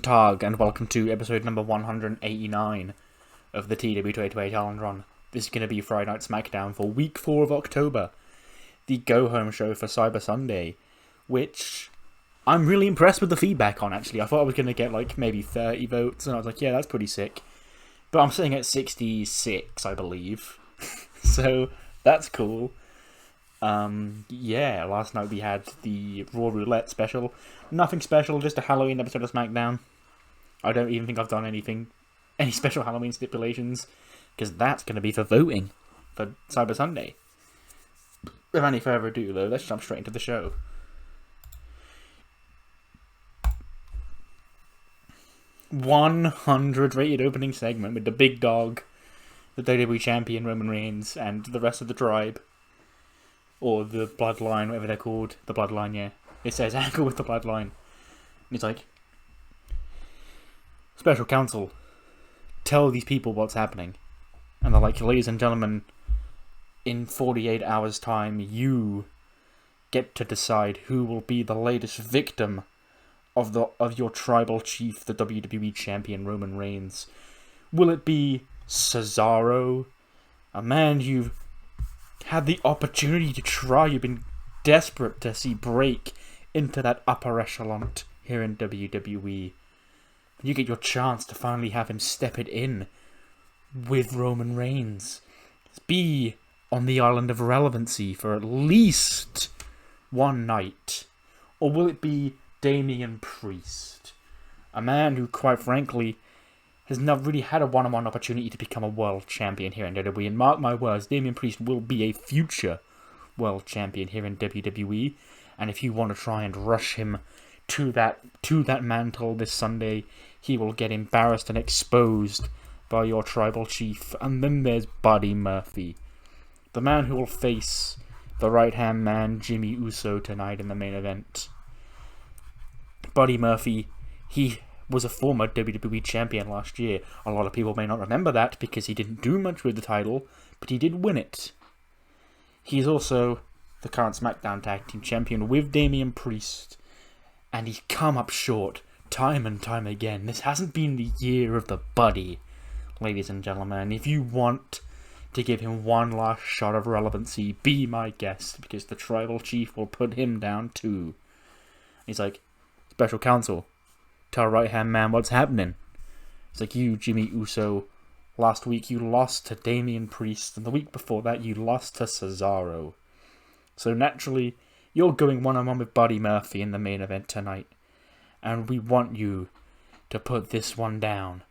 Guten Tag, and welcome to episode number 189 of the TEW 2020 Challenge Run. This is going to be Friday Night SmackDown for week 4 of October, the go-home show for Cyber Sunday, which I'm really impressed with the feedback on, actually. I thought I was going to get, like, maybe 30 votes, and I was like, yeah, that's pretty sick. But I'm sitting at 66, I believe. So, that's cool. Yeah, last night we had the Raw Roulette special. Nothing special, just a Halloween episode of SmackDown. I don't even think I've done any special Halloween stipulations, because that's going to be for voting for Cyber Sunday. Without any further ado, though, let's jump straight into the show. #100 rated opening segment with the big dog, the WWE Champion Roman Reigns, and the rest of the tribe. Or the Bloodline, whatever they're called. The Bloodline, yeah. It says angle with the Bloodline. And he's like, Special Counsel, tell these people what's happening. And they're like, ladies and gentlemen, in 48 hours' time, you get to decide who will be the latest victim of your tribal chief, the WWE Champion Roman Reigns. Will it be Cesaro, a man you've had the opportunity to try, you've been desperate to see break into that upper echelon here in WWE. You get your chance to finally have him step it in with Roman Reigns. Be on the island of relevancy for at least one night. Or will it be Damian Priest, a man who, quite frankly, has not really had a one-on-one opportunity to become a world champion here in WWE. And mark my words, Damian Priest will be a future world champion here in WWE. And if you want to try and rush him to that mantle this Sunday, he will get embarrassed and exposed by your tribal chief. And then there's Buddy Murphy, the man who will face the right-hand man, Jimmy Uso, tonight in the main event. Buddy Murphy, he was a former WWE champion last year. A lot of people may not remember that because he didn't do much with the title, but he did win it. He is also the current SmackDown Tag Team Champion with Damian Priest, and he's come up short time and time again. This hasn't been the year of the Buddy, ladies and gentlemen. If you want to give him one last shot of relevancy, be my guest, because the tribal chief will put him down too. He's like, Special Counsel, tell right-hand man what's happening. It's like, you, Jimmy Uso, last week you lost to Damian Priest, and the week before that you lost to Cesaro. So naturally, you're going one-on-one with Buddy Murphy in the main event tonight. And we want you to put this one down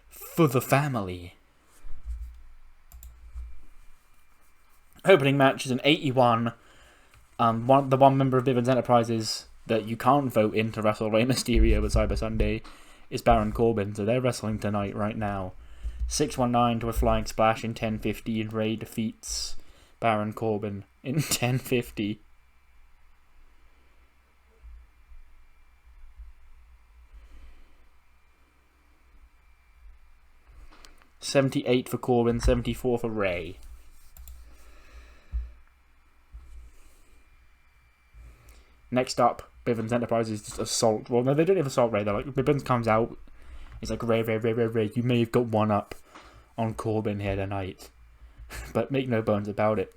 for the family. Opening match is an 81. The one member of Bivens Enterprises that you can't vote in to wrestle Rey Mysterio at Cyber Sunday is Baron Corbin, so they're wrestling tonight right now. 619 to a flying splash in 10:50, and Rey defeats Baron Corbin in 10:50. $78 for Corbin, 74 for Rey. Next up, Bivens Enterprises just assault. Well, no, they don't even assault Rey. They're like, Bivens comes out. He's like, Rey, you may have got one up on Corbin here tonight. But make no bones about it.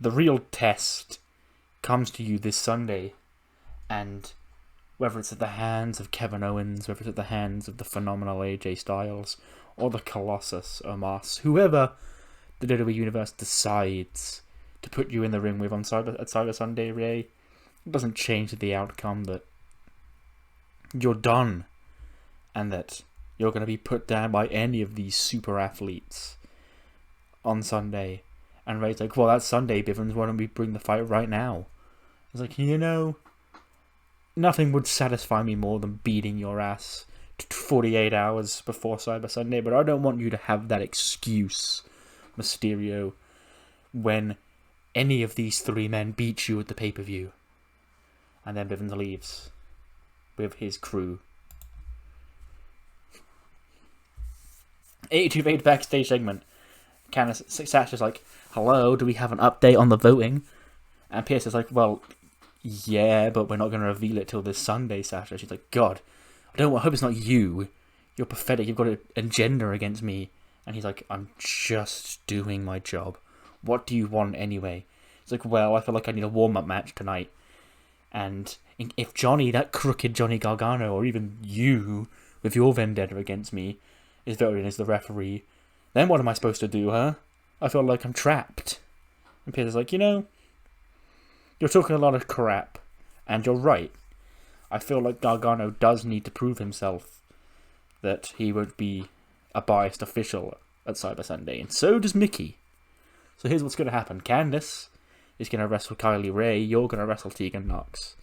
The real test comes to you this Sunday. And whether it's at the hands of Kevin Owens, whether it's at the hands of the phenomenal AJ Styles, or the Colossus, Omos, whoever the WWE Universe decides to put you in the ring with at Cyber Sunday, Rey, it doesn't change the outcome that you're done and that you're going to be put down by any of these super athletes on Sunday. And Rey's like, well, that's Sunday, Bivens, why don't we bring the fight right now? I was like, nothing would satisfy me more than beating your ass 48 hours before Cyber Sunday, but I don't want you to have that excuse, Mysterio, when any of these three men beat you at the pay-per-view. And then Bivens leaves with his crew. 82 backstage segment. Sasha's like, hello, do we have an update on the voting? And Pierce is like, well, yeah, but we're not going to reveal it till this Sunday, Sasha. She's like, God, I hope it's not you. You're pathetic. You've got an agenda against me. And he's like, I'm just doing my job. What do you want anyway? It's like, well, I feel like I need a warm-up match tonight. And if Johnny, that crooked Johnny Gargano, or even you, with your vendetta against me, is voted in as the referee, then what am I supposed to do, huh? I feel like I'm trapped. And Peter's like, you're talking a lot of crap. And you're right. I feel like Gargano does need to prove himself that he would be a biased official at Cyber Sunday. And so does Mickey. So here's what's going to happen. Candice is going to wrestle Kylie Ray. You're going to wrestle Tegan Nox.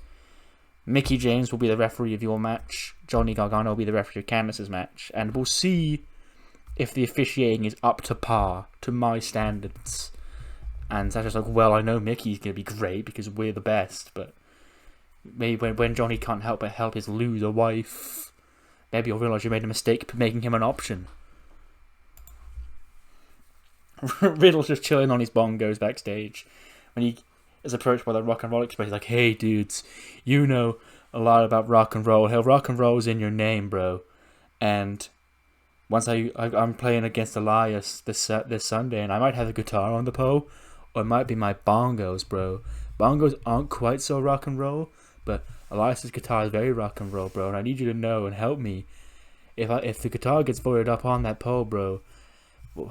Mickie James will be the referee of your match. Johnny Gargano will be the referee of Candice's match. And we'll see if the officiating is up to par, to my standards. And Sasha's like, well, I know Mickey's going to be great because we're the best, but maybe when Johnny can't help but help his loser wife, maybe you'll realise you made a mistake making him an option. Riddle's just chilling on his bongos backstage. When he is approached by the Rock and Roll Express, he's like, hey dudes, you know a lot about rock and roll. Hell, rock and roll's in your name, bro. And once I'm playing against Elias this Sunday, and I might have a guitar on the pole, or it might be my bongos, bro. Bongos aren't quite so rock and roll, but Elias's guitar is very rock and roll, bro. And I need you to know and help me. If the guitar gets voided up on that pole, bro,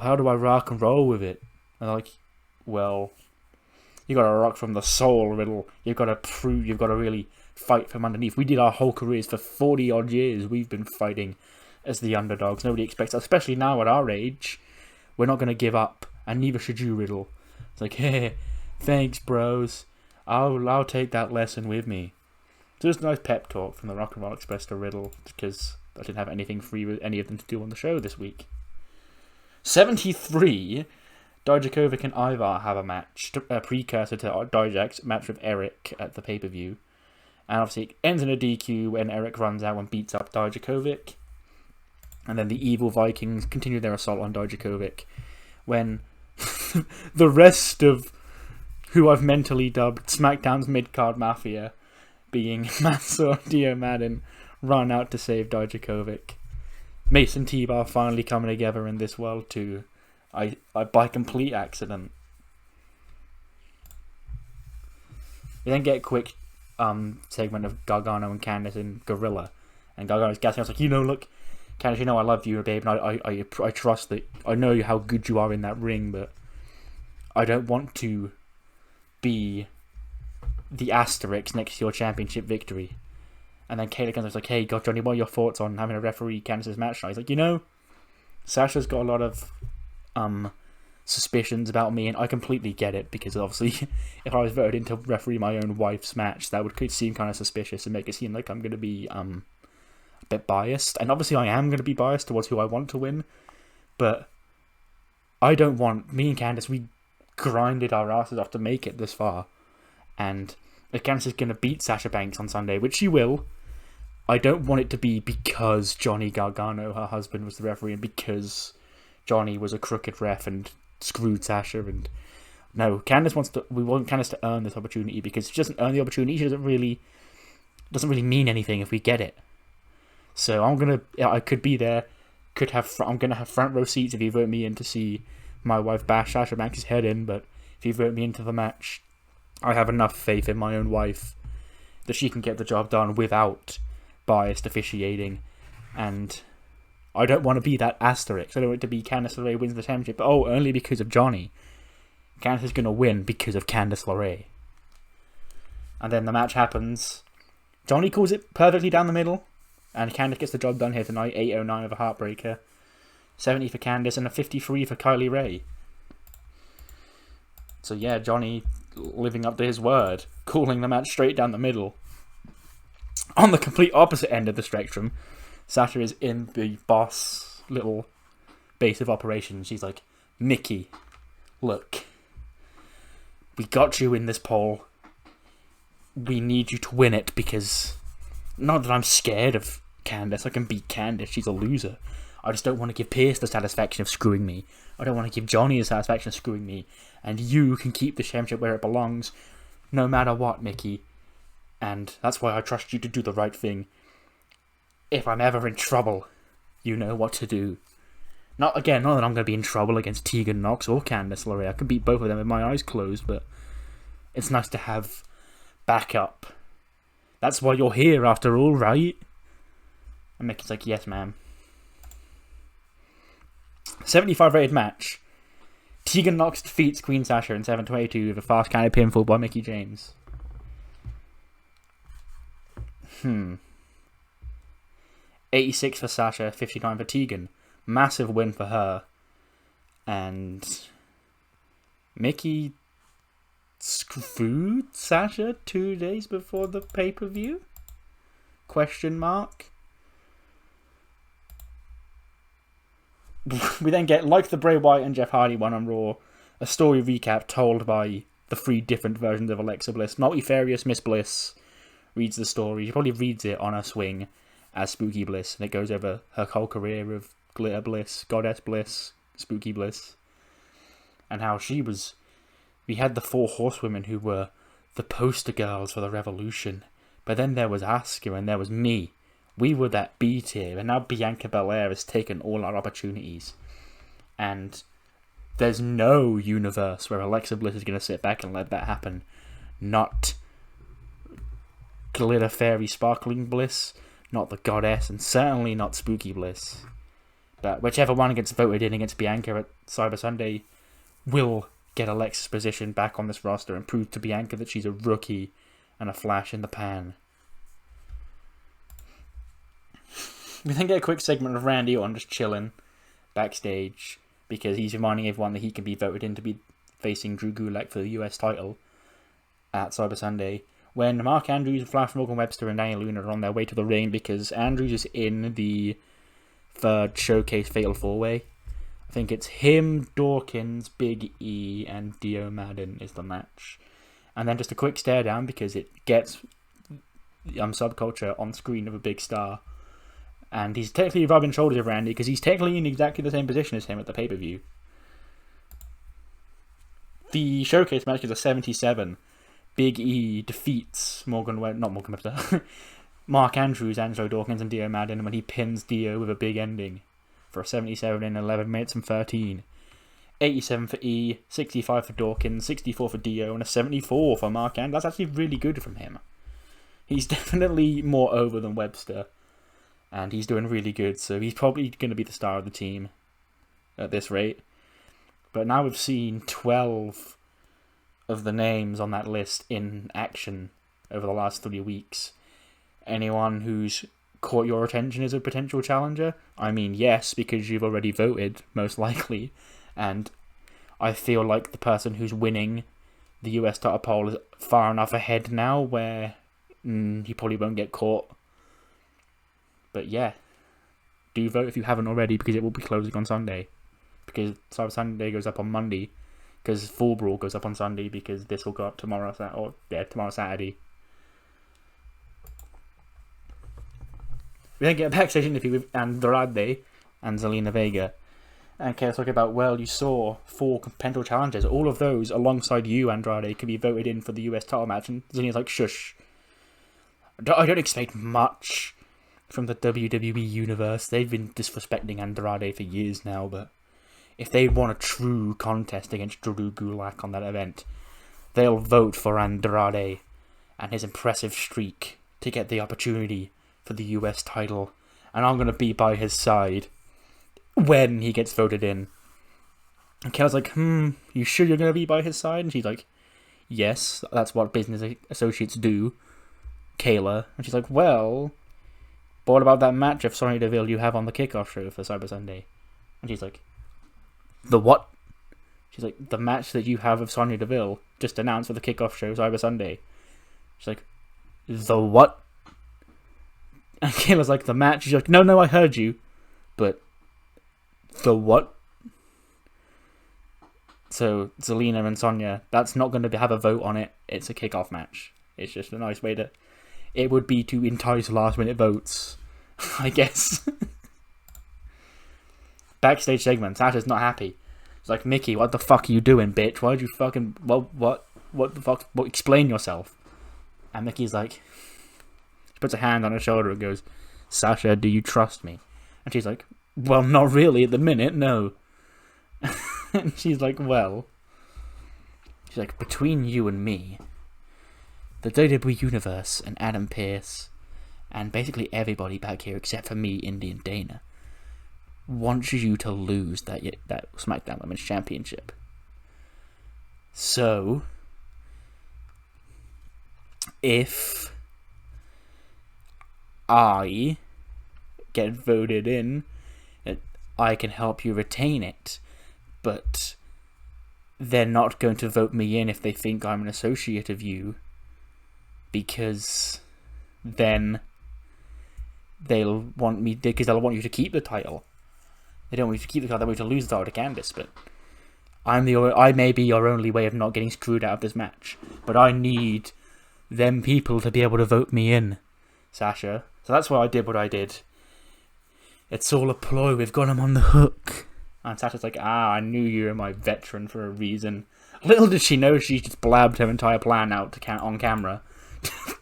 how do I rock and roll with it? And I'm like, well, you gotta rock from the soul, Riddle. You've gotta prove, you've gotta really fight from underneath. We did our whole careers for 40 odd years. We've been fighting as the underdogs. Nobody expects, especially now at our age, we're not gonna give up, and neither should you, Riddle. It's like, hey, thanks, bros. I'll take that lesson with me. So just a nice pep talk from the Rock and Roll Express to Riddle, because I didn't have anything free with any of them to do on the show this week. 73, Dijakovic and Ivar have a match, a precursor to Dijak's match with Eric at the pay-per-view. And obviously it ends in a DQ when Eric runs out and beats up Dijakovic. And then the evil Vikings continue their assault on Dijakovic when the rest of who I've mentally dubbed SmackDown's Midcard Mafia, being Mansoor, Dio Madden, run out to save Dijakovic. Mason T-Bar finally coming together in this world too. I by complete accident. We then get a quick segment of Gargano and Candice in Gorilla. And Gargano's gassing. I was like, look, Candice, I love you, babe, and I trust that. I know how good you are in that ring, but I don't want to be the asterisk next to your championship victory. And then Kayla comes like, hey, God, Johnny, what are your thoughts on having a referee Candice's match now? He's like, Sasha's got a lot of suspicions about me, and I completely get it, because obviously if I was voted in to referee my own wife's match, that could seem kind of suspicious and make it seem like I'm going to be a bit biased. And obviously I am going to be biased towards who I want to win, but I don't want, me and Candice, we grinded our asses off to make it this far, and if Candice is going to beat Sasha Banks on Sunday, which she will, I don't want it to be because Johnny Gargano, her husband, was the referee, and because Johnny was a crooked ref and screwed Sasha. And no, we want Candice to earn this opportunity, because if she doesn't earn the opportunity, she doesn't really mean anything if we get it. So I could be there, I'm gonna have front row seats if you vote me in to see my wife bash Sasha Banks' head in. But if you vote me into the match, I have enough faith in my own wife that she can get the job done without biased officiating. And I don't want to be that asterisk. I don't want it to be Candice LeRae wins the championship, but only because of Johnny. Candice is going to win because of Candice LeRae. And then the match happens. Johnny calls it perfectly down the middle, and Candice gets the job done here tonight. 809 of a heartbreaker, 70 for Candice, and a 53 for Kylie Ray. So yeah, Johnny living up to his word, calling the match straight down the middle. On the complete opposite end of the spectrum, Sasha is in the boss little base of operations. She's like, Mickey, look, we got you in this poll. We need you to win it, because not that I'm scared of Candice. I can beat Candice. She's a loser. I just don't want to give Pierce the satisfaction of screwing me. I don't want to give Johnny the satisfaction of screwing me. And you can keep the championship where it belongs, no matter what, Mickey. And that's why I trust you to do the right thing. if I'm ever in trouble, you know what to do. Not that I'm going to be in trouble against Tegan Nox or Candice LeRae. I could beat both of them with my eyes closed, but it's nice to have backup. That's why you're here after all, right? And Mickey's like, yes, ma'am. 75 rated match. Tegan Nox defeats Queen Sasha in 7:22 with a fast counter pinfall by Mickie James. 86 for Sasha, 59 for Tegan. Massive win for her. And Mickie screwed Sasha 2 days before the pay-per-view? Question mark. We then get, like the Bray Wyatt and Jeff Hardy one on Raw, a story recap told by the 3 different versions of Alexa Bliss. Multifarious Miss Bliss reads the story. She probably reads it on her swing as Spooky Bliss, and it goes over her whole career of Glitter Bliss, Goddess Bliss, Spooky Bliss, and how she was... We had the 4 horsewomen who were the poster girls for the revolution, but then there was Asuka and there was me. We were that B tier, and now Bianca Belair has taken all our opportunities. And there's no universe where Alexa Bliss is going to sit back and let that happen. Not Glitter Fairy Sparkling Bliss, not the Goddess, and certainly not Spooky Bliss. But whichever one gets voted in against Bianca at Cyber Sunday will get Alexa's position back on this roster and prove to Bianca that she's a rookie and a flash in the pan. We then get a quick segment of Randy Orton just chilling backstage because he's reminding everyone that he can be voted in to be facing Drew Gulak for the US title at Cyber Sunday. When Mark Andrews, Flash Morgan Webster, and Daniel Luna are on their way to the ring because Andrews is in the 3rd Showcase Fatal 4-Way. I think it's him, Dawkins, Big E, and Dio Madden is the match. And then just a quick stare down because it gets Subculture on screen of a big star. And he's technically rubbing shoulders with Randy because he's technically in exactly the same position as him at the pay-per-view. The Showcase match is a 77. Big E defeats Mark Andrews, Angelo Dawkins, and Dio Madden when he pins Dio with a big ending for a 77 in 11 minutes and 13. 87 for E, 65 for Dawkins, 64 for Dio, and a 74 for Mark Andrews. That's actually really good from him. He's definitely more over than Webster. And he's doing really good, so he's probably going to be the star of the team at this rate. But now we've seen 12 of the names on that list in action over the last 3 weeks. Anyone who's caught your attention as a potential challenger? I mean, yes, because you've already voted, most likely. And I feel like the person who's winning the US title poll is far enough ahead now where he probably won't get caught. But yeah, do vote if you haven't already because it will be closing on Sunday. Because Cyber Sunday goes up on Monday. Because Full Brawl goes up on Sunday because this will go up tomorrow Saturday. We then get a backstage interview with Andrade and Zelina Vega. And Chaos talking about, well, you saw 4 potential challengers. All of those, alongside you, Andrade, can be voted in for the US title match. And Zelina's like, shush. I don't expect much from the WWE universe. They've been disrespecting Andrade for years now, but if they want a true contest against Drew Gulak on that event, they'll vote for Andrade and his impressive streak to get the opportunity for the US title, and I'm going to be by his side when he gets voted in. And Kayla's like, you sure you're going to be by his side? And she's like, yes, that's what business associates do, Kayla. And she's like, well, but what about that match of Sonya Deville you have on the kickoff show for Cyber Sunday? And she's like, the what? She's like, the match that you have of Sonya Deville just announced for the kickoff show Cyber Sunday. She's like, the what? And Kayla's like, the match? She's like, no, I heard you. But, the what? So, Zelina and Sonya, that's not going to have a vote on it. It's a kickoff match. It's just a nice way to... It would be to entice last-minute votes, I guess. Backstage segment. Sasha's not happy. She's like, Mickie, what the fuck are you doing, bitch? Why'd you fucking... What the fuck? Explain yourself. And Mickey's like... She puts a hand on her shoulder and goes, Sasha, do you trust me? And she's like, well, not really at the minute, no. And she's like, between you and me, the WWE Universe and Adam Pearce, and basically everybody back here except for me, Indy and Dana, wants you to lose that SmackDown Women's Championship. So, if I get voted in, I can help you retain it, but they're not going to vote me in if they think I'm an associate of you, because then they'll want you to keep the title. They don't want you to keep the title, they want you to lose the title to Candice, but I may be your only way of not getting screwed out of this match, but I need them people to be able to vote me in, Sasha. So that's why I did what I did. It's all a ploy, we've got him on the hook. And Sasha's like, I knew you were my veteran for a reason. Little did she know she just blabbed her entire plan out on camera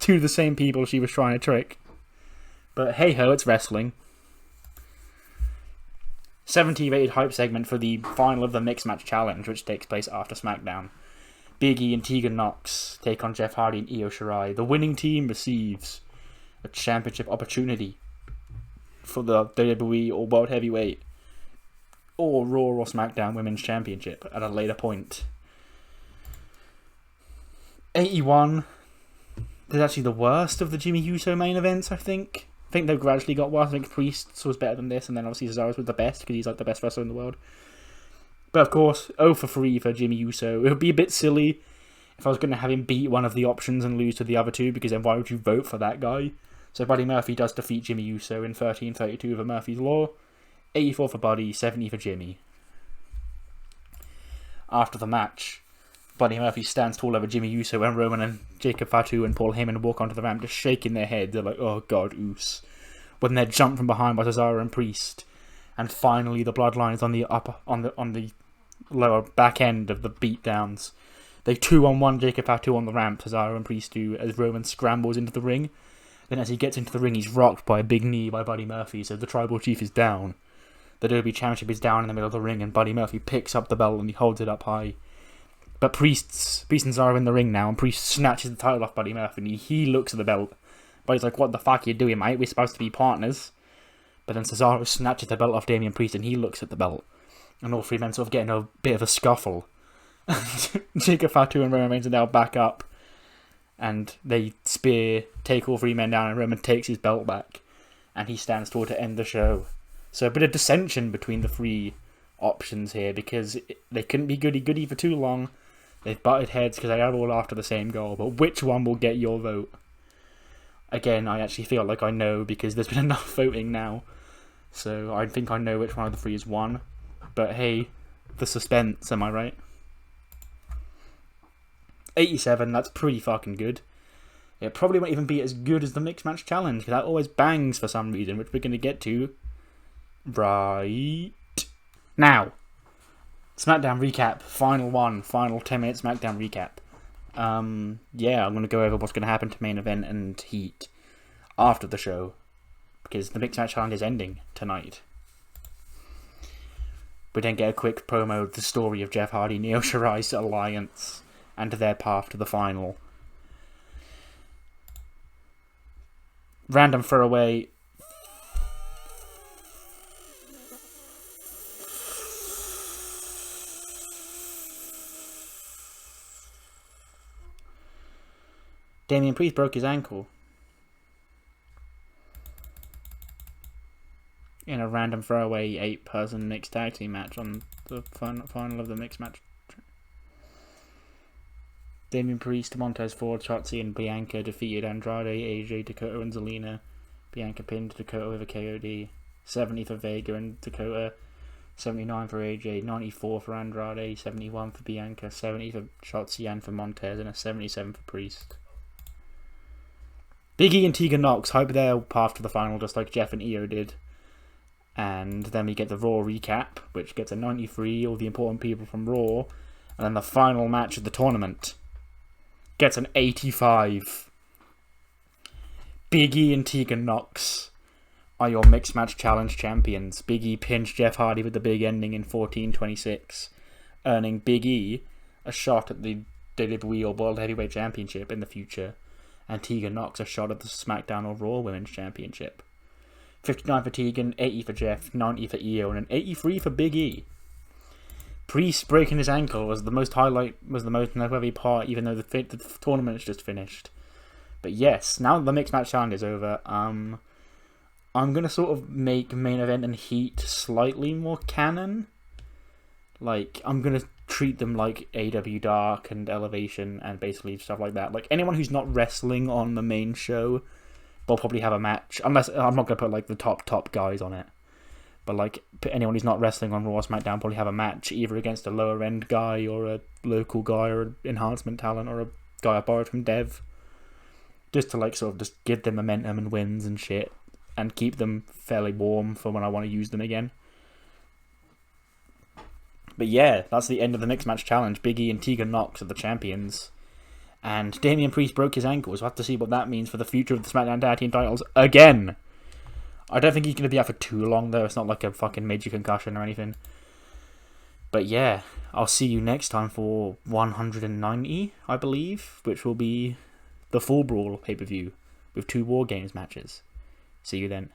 to the same people she was trying to trick. But hey ho, it's wrestling. 70 rated hype segment for the final of the Mixed Match Challenge, which takes place after SmackDown. Big E and Tegan Nox take on Jeff Hardy and Io Shirai. The winning team receives a championship opportunity for the WWE or World Heavyweight or Raw or SmackDown Women's Championship at a later point. 81 is actually the worst of the Jimmy Uso main events, I think. I think they've gradually got worse. I think Priest was better than this, and then obviously Cesaro's was the best because he's like the best wrestler in the world. But of course, 0 for 3 for Jimmy Uso. It would be a bit silly if I was going to have him beat one of the options and lose to the other two, because then why would you vote for that guy? So Buddy Murphy does defeat Jimmy Uso in 13:32 for Murphy's Law. 84 for Buddy, 70 for Jimmy. After the match, Buddy Murphy stands tall over Jimmy Uso and Roman and Jacob Fatu and Paul Heyman walk onto the ramp just shaking their heads. They're like, oh god, oos. When they're jumped from behind by Cesaro and Priest. And finally the Bloodline is on the lower back end of the beatdowns. They 2-on-1 Jacob Fatu on the ramp, Cesaro and Priest do, as Roman scrambles into the ring. Then as he gets into the ring, he's rocked by a big knee by Buddy Murphy, so the Tribal Chief is down. The WWE Championship is down in the middle of the ring, and Buddy Murphy picks up the belt and he holds it up high. But Priest and Cesaro are in the ring now, and Priest snatches the title off Buddy Murphy, and he looks at the belt. Buddy's like, what the fuck are you doing, mate? We're supposed to be partners. But then Cesaro snatches the belt off Damian Priest, and he looks at the belt. And all three men sort of get in a bit of a scuffle. Jacob Fatu and Roman Reigns are now back up. And they take all three men down, and Roman takes his belt back. And he stands tall to end the show. So a bit of dissension between the three options here, because they couldn't be goody-goody for too long. They've butted heads because they are all after the same goal. But which one will get your vote? Again, I actually feel like I know, because there's been enough voting now. So I think I know which one of the three is won. But hey, the suspense, am I right? 87, that's pretty fucking good. It probably won't even be as good as the Mixed Match Challenge, because that always bangs for some reason, which we're going to get to right now. SmackDown recap, final 10-minute SmackDown recap. Yeah, I'm going to go over what's going to happen to main event and Heat after the show, because the Mixed Match Challenge is ending tonight. We then get a quick promo of the story of Jeff Hardy and Io Shirai's alliance and their path to the final. Random throwaway. Damian Priest broke his ankle in a random throwaway 8-person mixed tag team match on the final of the mixed match. Damian Priest, Montez Ford, Shotzi, and Bianca defeated Andrade, AJ, Dakota, and Zelina. Bianca pinned Dakota with a KOD. 70 for Vega and Dakota. 79 for AJ. 94 for Andrade. 71 for Bianca. 70 for Shotzi and for Montez. And a 77 for Priest. Big E and Tegan Nox hype their path to the final just like Jeff and Io did. And then we get the Raw recap, which gets a 93, all the important people from Raw. And then the final match of the tournament gets an 85. Big E and Tegan Nox are your Mixed Match Challenge champions. Big E pinched Jeff Hardy with the big ending in 14:26, earning Big E a shot at the WWE or World Heavyweight Championship in the future, and Tegan Nox a shot at the SmackDown or Raw Women's Championship. 59 for Tegan, 80 for Jeff, 90 for Io, and an 83 for Big E. Priest breaking his ankle was the most noteworthy part, even though the tournament is just finished. But yes, now that the Mixed Match Challenge is over, I'm gonna sort of make main event and Heat slightly more canon. Like, I'm gonna treat them like AW Dark and Elevation and basically stuff like that. Like, anyone who's not wrestling on the main show will probably have a match. Unless, I'm not gonna put like the top guys on it. But like, anyone who's not wrestling on Raw or SmackDown probably have a match either against a lower end guy or a local guy or an enhancement talent or a guy I borrowed from Dev. Just to like sort of just give them momentum and wins and shit. And keep them fairly warm for when I want to use them again. But yeah, that's the end of the Mixed Match Challenge. Big E and Tegan Nox are the champions. And Damian Priest broke his ankle, so we'll have to see what that means for the future of the SmackDown Tag Team titles again. I don't think he's going to be out for too long, though. It's not like a fucking major concussion or anything. But yeah, I'll see you next time for 190, I believe, which will be the Full Brawl pay-per-view with 2 War Games matches. See you then.